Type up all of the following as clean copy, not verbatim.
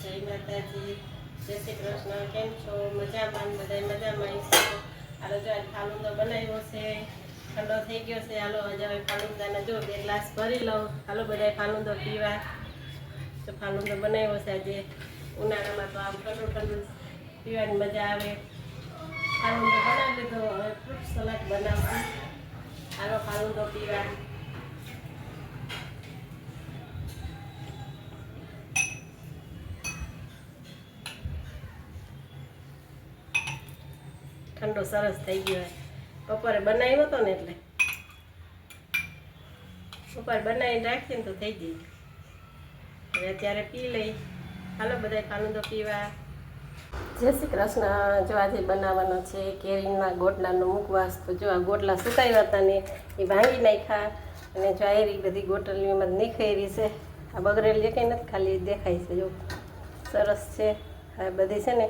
જય માતાજી, જય શ્રી કૃષ્ણ. કેમ છો? મજામાં? બધા મજામાં આવીશું. હાલો જો આજ ફાલુદો બનાવ્યો છે, ઠંડો થઈ ગયો છે. હાલો આજે હવે ફાલુદાને જો 2 ગ્લાસ ભરી લઉં. હાલો બધા ફાલુદો પીવા. તો ફાલુદો બનાવ્યો છે આજે ઉનાળામાં, તો આમ ઠંડુ ઠંડુ પીવાની મજા આવે. ફાલુદો બનાવી લીધો, હવે ફ્રૂટ સલાડ બનાવશું. હાલો ફાલુદો પીવા. ઠંડો સરસ થઈ ગયો. બપોરે બનાવ્યો હતો ને એટલે બપોરે બનાવીને રાખીને તો થઈ ગઈ. હવે અત્યારે પી લઈ. હાલો બધા ફાલુદો પીવા. જય શ્રી કૃષ્ણ. જો આજે બનાવવાનો છે કેરીના ગોટલાનો મુખવાસ. તો જો આ ગોટલા સુકાવ્યા હતા ને એ ભાંગી નાખ્યા, અને જો આયરી બધી ગોટલીઓમાં નીખેરી છે. આ બગડેલી કંઈ નથી, ખાલી દેખાય છે. જો સરસ છે. હવે બધી છે ને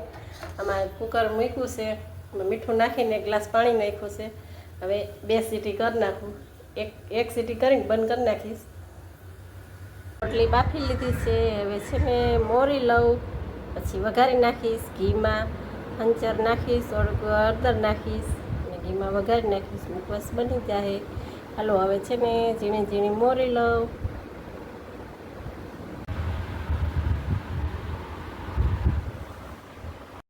આમાં કુકર મૂક્યું છે, મીઠું નાખીને 1 ગ્લાસ પાણી નાખ્યું છે. હવે 2 સીટી કરી નાખું. એક સીટી કરીને બંધ કરી નાખીશ. રોટલી બાફી લીધી છે. હવે છે ને મોરી લઉં, પછી વઘારી નાખીશ ઘીમાં. હંચર નાખીશ, થોડુંક હળદર નાખીશ અને ઘીમાં વઘારી નાખીશ. મુખવાસ બની જાય. હાલો હવે છે ને ઝીણી ઝીણી મોરી લઉં.